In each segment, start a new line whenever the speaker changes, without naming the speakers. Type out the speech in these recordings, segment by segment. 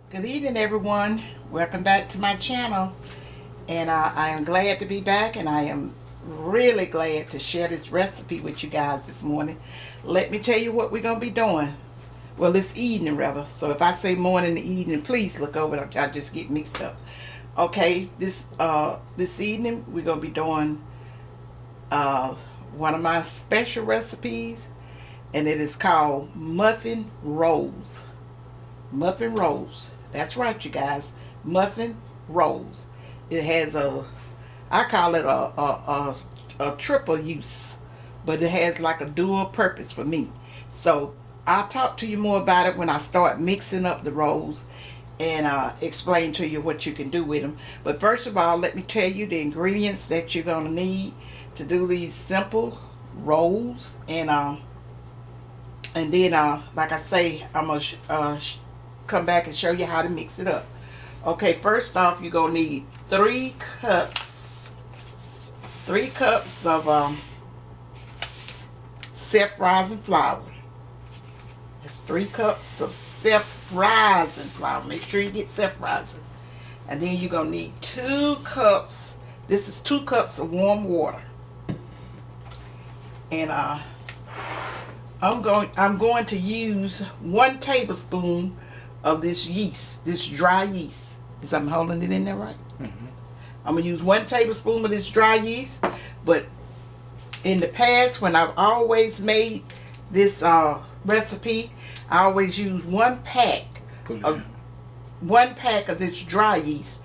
Good evening, everyone. Welcome back to my channel. And I am glad to be back, and I am really glad to share this recipe with you guys this morning. Let me tell you what we're going to be doing. Well, this evening, rather. So if I say morning and evening, please look over. I just get mixed up. Okay, this evening, we're going to be doing one of my special recipes, and it is called muffin rolls. Muffin rolls. That's right, you guys. Muffin rolls. It has I call it a triple use, but it has like a dual purpose for me. So I'll talk to you more about it when I start mixing up the rolls and explain to you what you can do with them. But first of all, let me tell you the ingredients that you're gonna need to do these simple rolls, and then like I say, I'm gonna come back and show you how to mix it up. Okay, first off, you're gonna need 3 cups of self-rising flour. That's 3 cups of self-rising flour. Make sure you get self-rising. And then you're gonna need 2 cups. This is 2 cups of warm water. And I'm going to use 1 tablespoon of this yeast, this dry yeast. Is I'm holding it in there right?
Mm-hmm.
I'm gonna use 1 tablespoon of this dry yeast. But in the past, when I've always made this recipe, I always use 1 pack of 1 pack of this dry yeast.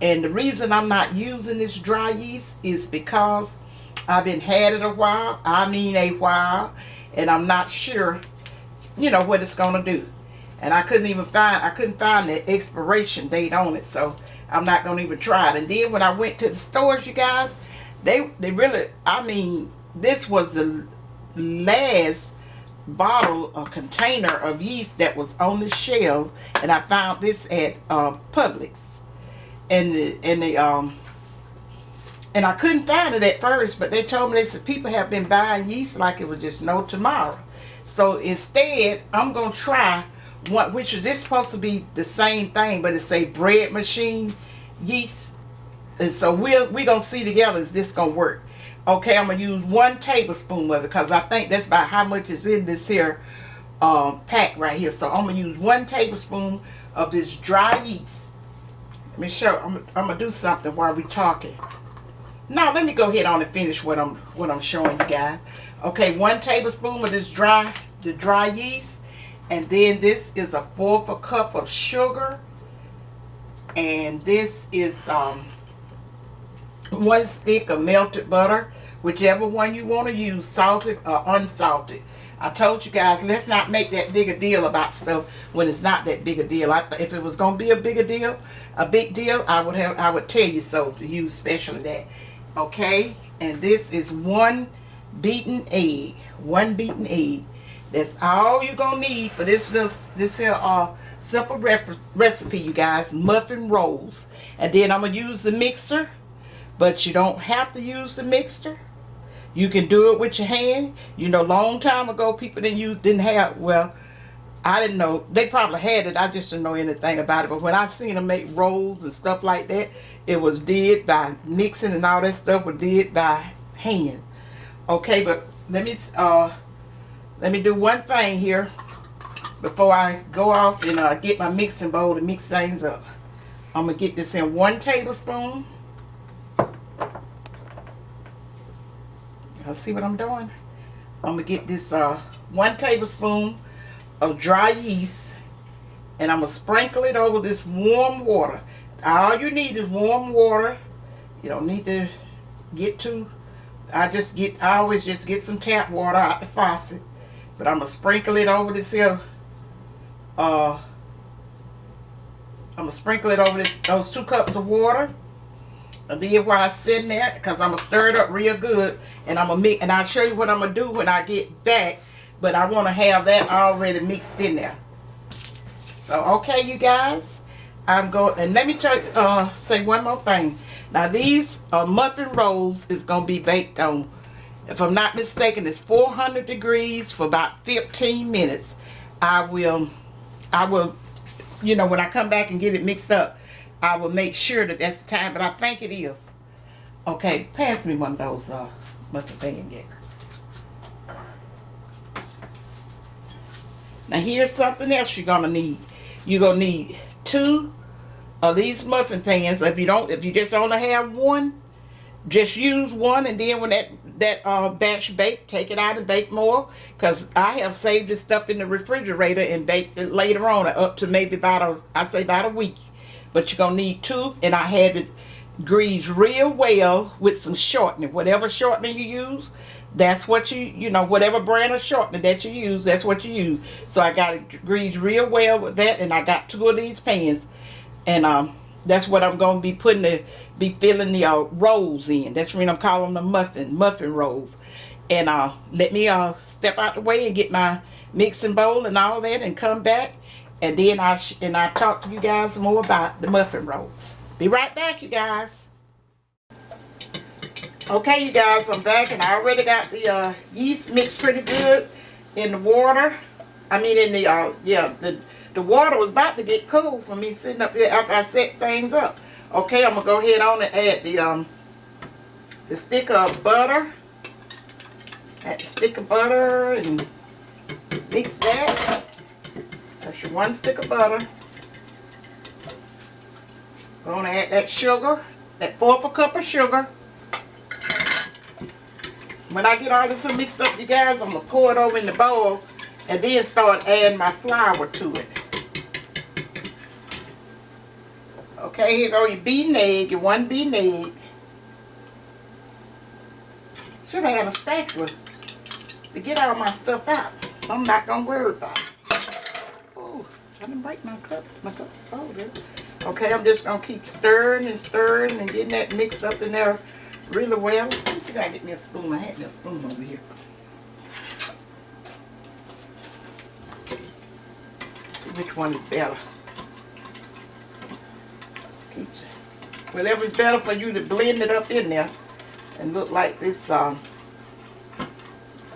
And the reason I'm not using this dry yeast is because I've been had it a while. I mean a while, and I'm not sure, what it's gonna do. And I couldn't find the expiration date on it, so I'm not gonna even try it. And then when I went to the stores, you guys, they really, this was the last bottle or container of yeast that was on the shelves, and I found this at Publix, and I couldn't find it at first, but they told me, they said people have been buying yeast like it was just no tomorrow. So instead, I'm gonna try one, which is this supposed to be the same thing, but it's a bread machine yeast. And so we're gonna see together, is this gonna work? Okay, I'm gonna use 1 tablespoon of it because I think that's about how much is in this here pack right here. So I'm gonna use 1 tablespoon of this dry yeast. Let me show. I'm gonna do something while we talking. Now let me go ahead on and finish what I'm showing you guys. Okay, 1 tablespoon of this dry yeast, and then this is 1/4 cup of sugar, and this is 1 stick of melted butter, whichever one you want to use, salted or unsalted. I told you guys, let's not make that big a deal about stuff when it's not that big a deal. If it was gonna be a big deal, I would tell you so, to use especially that. Okay, and this is 1 beaten egg. 1 beaten egg. That's all you're gonna need for this here simple recipe, you guys. Muffin rolls. And then I'm gonna use the mixer, but you don't have to use the mixer. You can do it with your hand. Long time ago, people didn't have, well, I didn't know. They probably had it. I just didn't know anything about it. But when I seen them make rolls and stuff like that, it was did by mixing, and all that stuff was did by hand. Okay, but let me do one thing here before I go off and get my mixing bowl and mix things up. I'm gonna get this in 1 tablespoon. Y'all see what I'm doing? I'm gonna get this 1 tablespoon of dry yeast, and I'm gonna sprinkle it over this warm water. All you need is warm water. You don't need to get too. I always just get some tap water out the faucet, but I'm gonna sprinkle it over this here. I'm gonna sprinkle it over those 2 cups of water. And then while it's sitting there, because I'm gonna stir it up real good, and I'm gonna mix, and I'll show you what I'm gonna do when I get back. But I want to have that already mixed in there. So okay, you guys, I'm going, and let me say one more thing. Now these muffin rolls is gonna be baked on, if I'm not mistaken, it's 400 degrees for about 15 minutes. I will you know, when I come back and get it mixed up, I will make sure that that's the time, but I think it is. Okay, pass me one of those muffin pan here. Now here's something else you're gonna need. You're gonna need 2 of these muffin pans. If you just only have one, just use one, and then when that batch bake, take it out and bake more. Cause I have saved this stuff in the refrigerator and baked it later on, up to maybe about a week. But you're gonna need 2, and I have it greased real well with some shortening. Whatever shortening you use, that's what you know, whatever brand of shortening that you use, that's what you use. So I got it greased real well with that, and I got 2 of these pans, and that's what I'm gonna be filling the rolls in. That's the reason I'm calling them muffin rolls. And let me step out the way and get my mixing bowl and all that, and come back, and then I talk to you guys more about the muffin rolls. Be right back, you guys. Okay, you guys, I'm back, and I already got the yeast mixed pretty good in the water. I mean, in the the water was about to get cold for me sitting up here after I set things up. Okay, I'm gonna go ahead on and add the stick of butter. Add the stick of butter and mix that. That's your 1 stick of butter. I'm gonna add that sugar, that 1/4 cup of sugar. When I get all this mixed up, you guys, I'm gonna pour it over in the bowl and then start adding my flour to it. Okay, here go your beaten egg, your 1 beaten egg. Should have had a spatula to get all my stuff out. I'm not gonna worry about it. Oh, I didn't break my cup. Oh, there. Okay, I'm just gonna keep stirring and stirring and getting that mixed up in there really well. Let me see if I can get me a spoon. I had me a spoon over here. See which one is better. Whatever's better for you to blend it up in there and look like this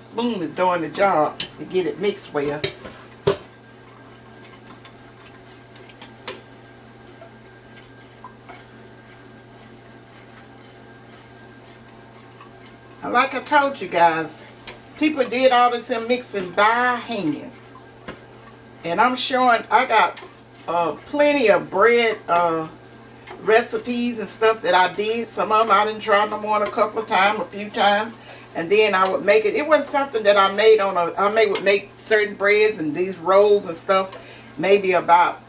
spoon is doing the job to get it mixed well. Like I told you guys, people did all this in mixing by hand. And I'm showing, I got plenty of bread recipes and stuff that I did. Some of them I didn't try them on a few times. And then I would make it. It wasn't something that I made would make certain breads and these rolls and stuff maybe about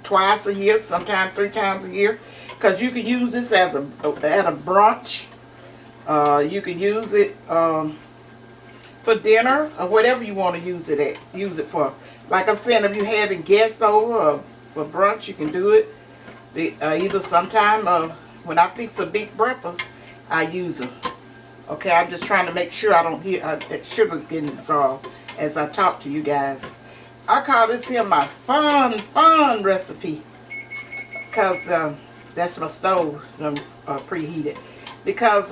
twice a year, sometimes 3 times a year. Because you could use this as at a brunch. You can use it for dinner or whatever you want to use it for. Like I'm saying, if you're having guests over for brunch, you can do it. Either sometime when I fix a big breakfast, I use them. Okay, I'm just trying to make sure I don't hear that sugar's getting dissolved as I talk to you guys. I call this here my fun recipe, because that's my stove preheated. Because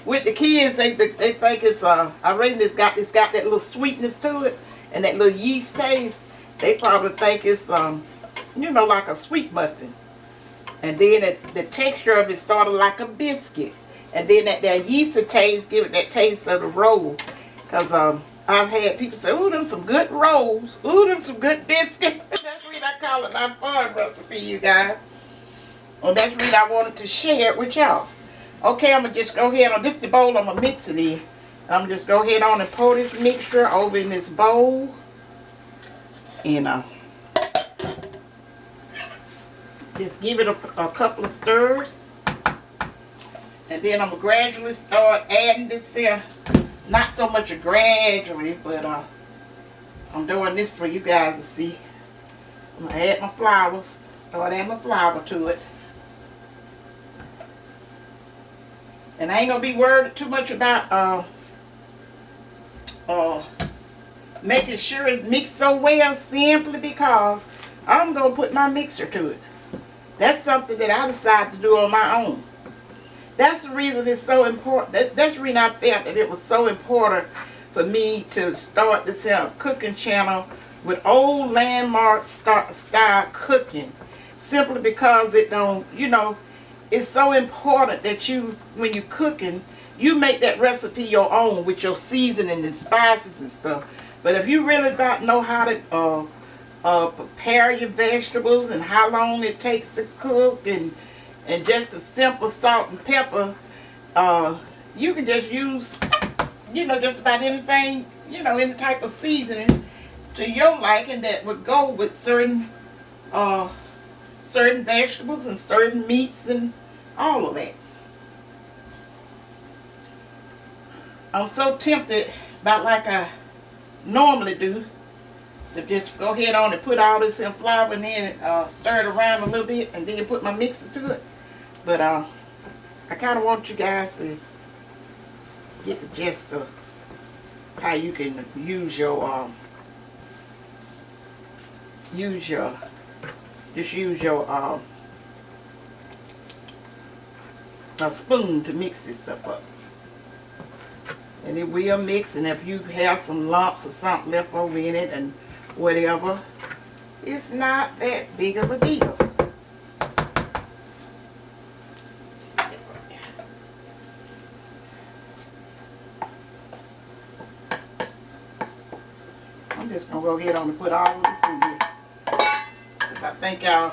with the kids, they think it's I reckon it's got that little sweetness to it and that little yeast taste. They probably think it's you know, like a sweet muffin. And then the texture of it sort of like a biscuit. And then that yeasty taste give it that taste of the roll. Because I've had people say, ooh, them some good rolls. Ooh, them some good biscuits. That's what I call it my fun recipe, you guys. Well, that's what I wanted to share it with y'all. Okay, I'm going to just go ahead on this bowl. I'm going to mix it in. I'm just go ahead on and pour this mixture over in this bowl. And just give it a couple of stirs. And then I'm going to gradually start adding this here. Not so much gradually, but I'm doing this for you guys to see. I'm going to add my flowers. Start adding my flour to it. And I ain't going to be worried too much about making sure it's mixed so well, simply because I'm going to put my mixer to it. That's something that I decided to do on my own. That's the reason it's so important. That's the reason I felt that it was so important for me to start this cooking channel with old landmark style cooking, simply because it don't, you know, it's so important that you, when you're cooking, you make that recipe your own with your seasoning and spices and stuff. But if you really about know how to prepare your vegetables and how long it takes to cook, and just a simple salt and pepper, you can just use, you know, just about anything, you know, any type of seasoning to your liking that would go with certain certain vegetables and certain meats and all of that. I'm so tempted, about like I normally do, to just go ahead on and put all this in flour and then stir it around a little bit and then put my mixes to it. But I kind of want you guys to get the gist of how you can use your a spoon to mix this stuff up. And it will mix, and if you have some lumps or something left over in it and whatever, it's not that big of a deal. I'm just going to go ahead on and put all of this in here, because I think y'all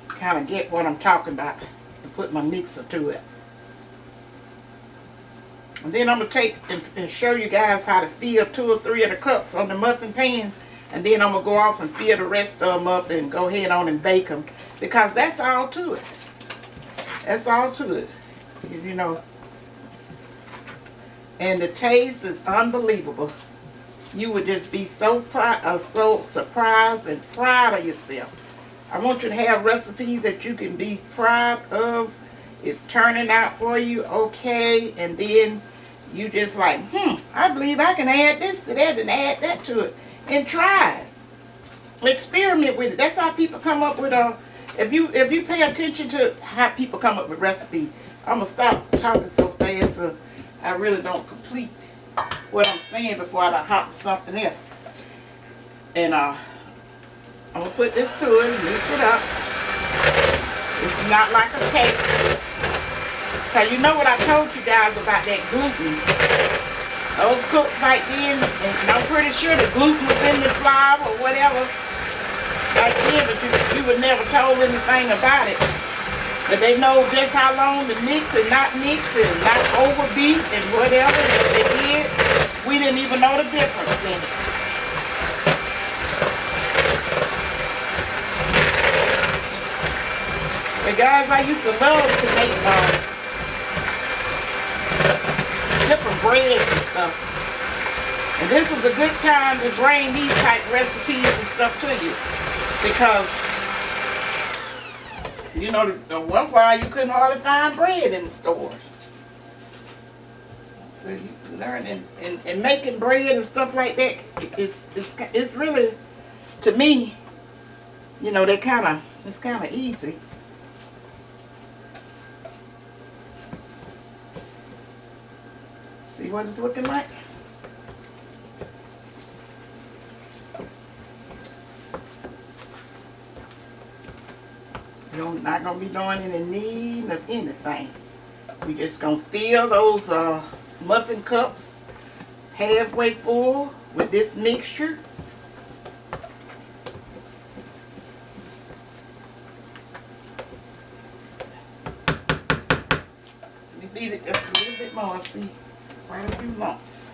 kind of get what I'm talking about, and put my mixer to it. And then I'm going to take and show you guys how to fill 2 or 3 of the cups on the muffin pan. And then I'm going to go off and fill the rest of them up and go ahead on and bake them. Because that's all to it. That's all to it. You know. And the taste is unbelievable. You would just be so surprised and proud of yourself. I want you to have recipes that you can be proud of. It's turning out for you okay, and then you just like, I believe I can add this to that and add that to it, and try it. Experiment with it. That's how people come up with if you pay attention to how people come up with recipes. I'm gonna stop talking so fast so I really don't complete what I'm saying before I hop to something else. And I'm gonna put this to it, mix it up. This is not like a cake. Cause you know what I told you guys about that gluten. Those cooks back then, and I'm pretty sure the gluten was in the flour or whatever back then, but you would never told anything about it. But they know just how long to mix and not overbeat and whatever. And if they did, we didn't even know the difference in it. But guys, I used to love to make different breads and stuff. And this is a good time to bring these type recipes and stuff to you. Because, you know, the one while you couldn't hardly find bread in the stores. So you learn and making bread and stuff like that, it's really, to me, you know, it's kind of easy. See what it's looking like? You're not going to be doing any kneading of anything. We're just going to fill those muffin cups halfway full with this mixture. Let me beat it just a little bit more. See? Quite a few lumps.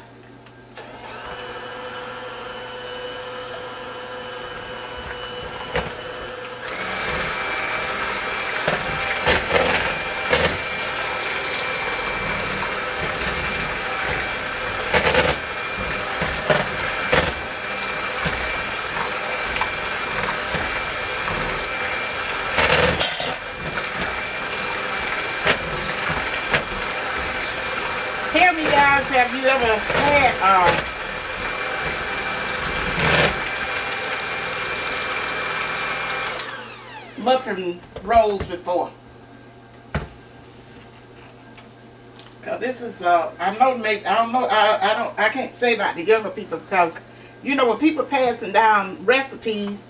Tell me, guys, have you ever had muffin rolls before? Cause this is I know, maybe I don't know, I can't say about the younger people, because You know, when people passing down recipes,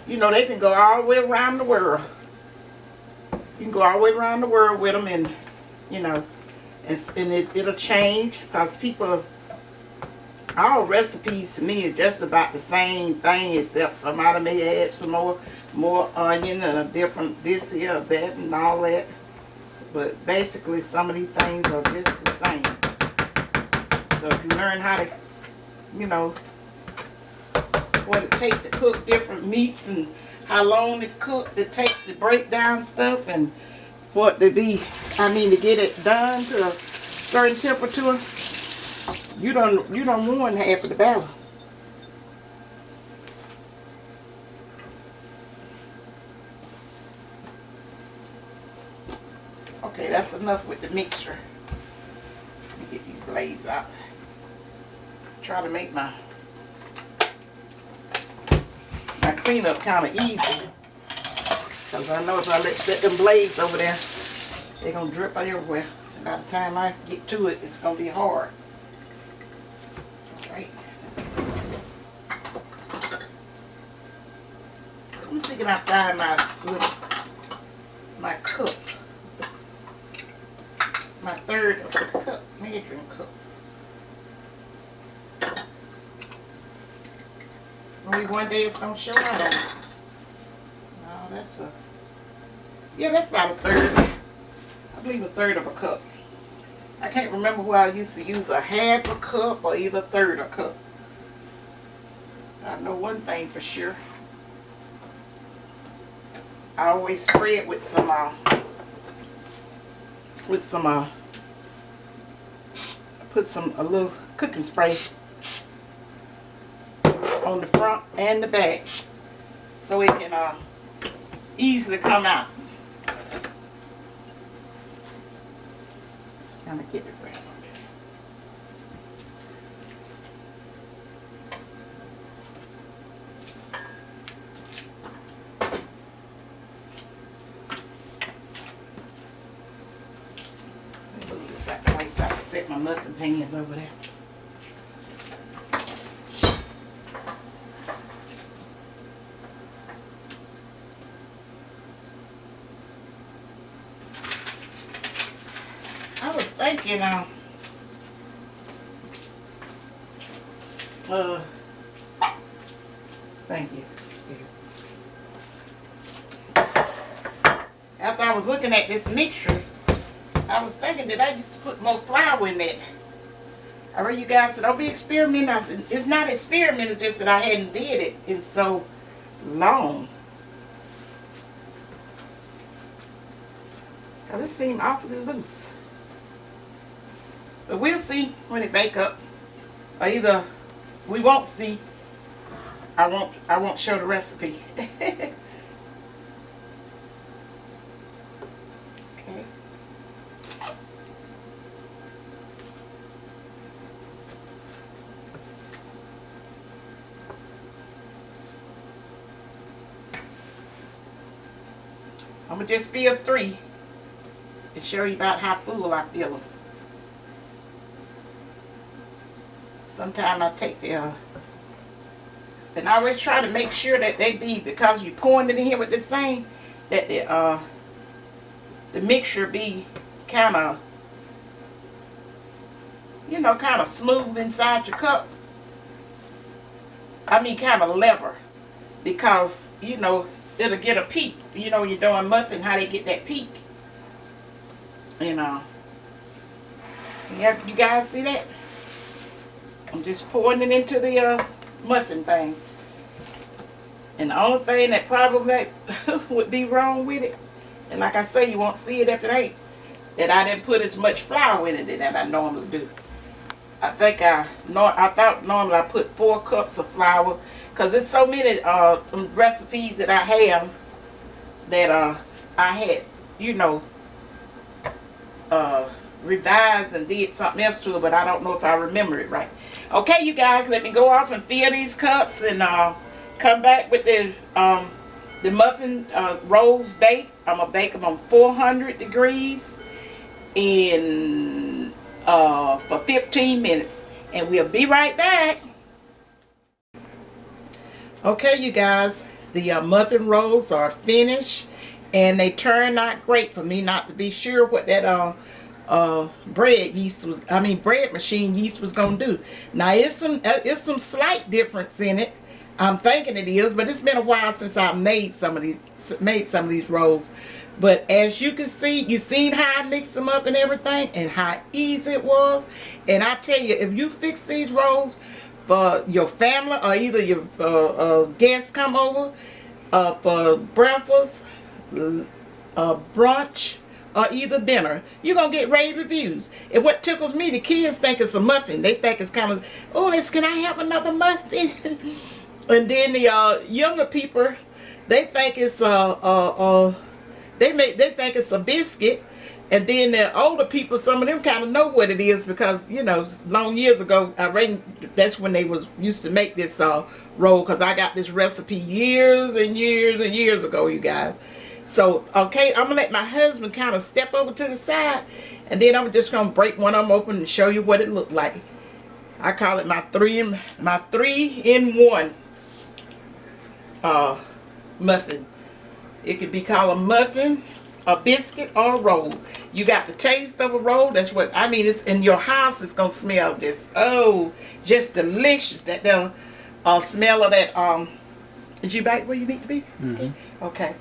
you know, they can go all the way around the world. You can go all the way around the world with them, and you know, and it'll change because people, all recipes to me are just about the same thing, except somebody may add some more onion and a different this here, that, and all that. But basically, some of these things are just the same. So if you learn how to, you know, what it takes to cook different meats and how long it takes to break down stuff and for it to be, to get it done to a certain temperature, you don't want half of the battle. Okay, that's enough with the mixture. Let me get these blades out. Try to make my cleanup kind of easy, because I know if I set them blades over there, they're going to drip everywhere. And by the time I get to it, it's going to be hard. Alright, let me see if I find my cup. My third cup, measuring cup. Maybe one day it's going to show out on it. No, that's about a third. I believe a third of a cup. I can't remember where I used to use a half a cup or either a third a cup. I know one thing for sure. I always spray it with some put a little cooking spray on the front and the back so it can easily come out. Just kind of get it right on there. Move this out the way so I can set my muffin pan over there. I was thinking, thank you. After I was looking at this mixture, I was thinking that I used to put more flour in it. I heard you guys said, don't be experimenting. I said, it's not experimenting, just that I hadn't did it in so long. Because it seemed awfully loose. But we'll see when it bake up. Or either we won't see. I won't show the recipe. Okay. I'm gonna just feel 3 and show you about how full I feel them. Sometimes I take and I always try to make sure that they be, because you're pouring it in here with this thing, that the mixture be kind of, kind of smooth inside your cup. Kind of level, because it'll get a peak. You're doing muffin, how they get that peak. Yeah, you guys see that? I'm just pouring it into the muffin thing. And the only thing that probably would be wrong with it, and like I say, you won't see it if it ain't, that I didn't put as much flour in it that I normally do. I thought normally I put 4 cups of flour, because there's so many recipes that I have that I had, revised and did something else to it, but I don't know if I remember it right. Okay, you guys, let me go off and fill these cups and come back with the muffin rolls baked. I'm gonna bake them on 400 degrees for 15 minutes, and we'll be right back. Okay, you guys, the muffin rolls are finished, and they turned out great. For me not to be sure what that bread machine yeast was gonna do. Now it's some slight difference in it. I'm thinking it is, but it's been a while since I made some of these rolls. But as you can see, you seen how I mixed them up and everything, and how easy it was. And I tell you, if you fix these rolls for your family, or either your guests come over for breakfast, brunch, or either dinner, you're gonna get rave reviews. And what tickles me, the kids think it's a muffin. They think it's kind of, oh, can I have another muffin? And then the younger people, they think it's they think it's a biscuit. And then the older people, some of them kind of know what it is, because long years ago, I reckon that's when they used to make this roll, because I got this recipe years and years and years ago, you guys. So okay, I'm gonna let my husband kind of step over to the side, and then I'm just gonna break one of them open and show you what it looked like. I call it my three in one muffin. It could be called a muffin, a biscuit, or a roll. You got the taste of a roll. That's what I mean. It's in your house. It's gonna smell just delicious. That the smell of that. Is you back where you need to be?
Mm-hmm.
Okay.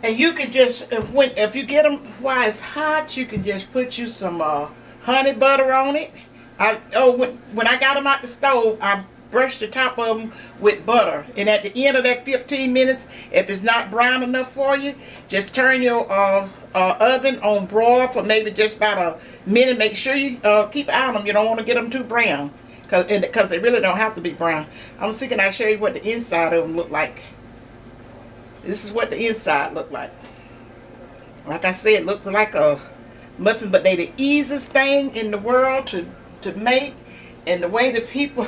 And you can just, if you get them while it's hot, you can just put you some honey butter on it. When I got them out the stove, I brushed the top of them with butter. And at the end of that 15 minutes, if it's not brown enough for you, just turn your oven on broil for maybe just about a minute. Make sure you keep an eye on them. You don't want to get them too brown, because they really don't have to be brown. I'm thinking I'll show you what the inside of them look like. This is what the inside look like. Like I said, it looks like a muffin, but they the easiest thing in the world to make. And the way the people,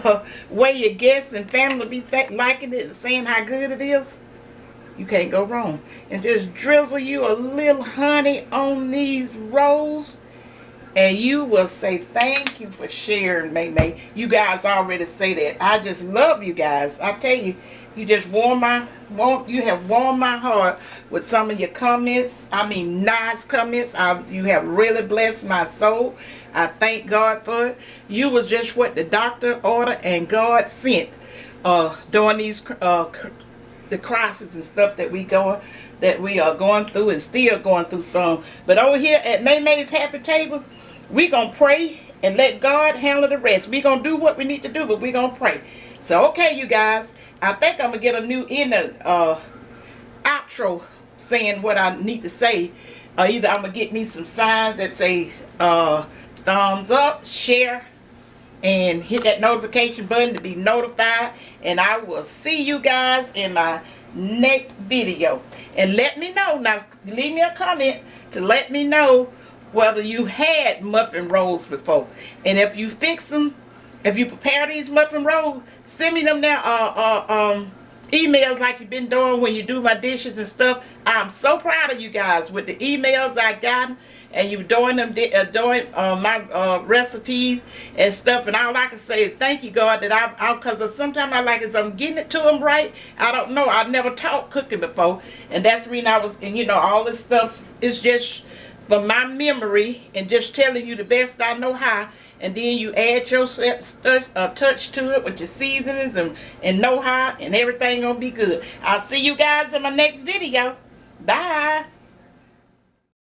way your guests and family be liking it and saying how good it is, you can't go wrong. And just drizzle you a little honey on these rolls, and you will say thank you for sharing, May. You guys already say that. I just love you guys. I tell you, you just you have warmed my heart with some of your comments. I mean, nice comments. You have really blessed my soul. I thank God for it. You was just what the doctor ordered and God sent during these the crisis and stuff that we are going through, and still going through some. But over here at May's Happy Table, we gonna pray and let God handle the rest. We gonna do what we need to do, but we gonna pray. So okay, you guys, I think I'm gonna get a new outro saying what I need to say. Either I'm gonna get me some signs that say thumbs up, share, and hit that notification button to be notified. And I will see you guys in my next video. And let me know, now leave me a comment to let me know whether you had muffin rolls before. And if you fix them, if you prepare these muffin rolls, send me them there emails like you've been doing when you do my dishes and stuff. I'm so proud of you guys with the emails I got, and you doing my recipes and stuff. And all I can say is thank you, God, that because sometimes I like it, so I'm getting it to them right. I don't know. I've never taught cooking before, and that's the reason I was. And all this stuff is just for my memory and just telling you the best I know how. And then you add your touch to it with your seasonings and know how, and everything gonna be good. I'll see you guys in my next video. Bye.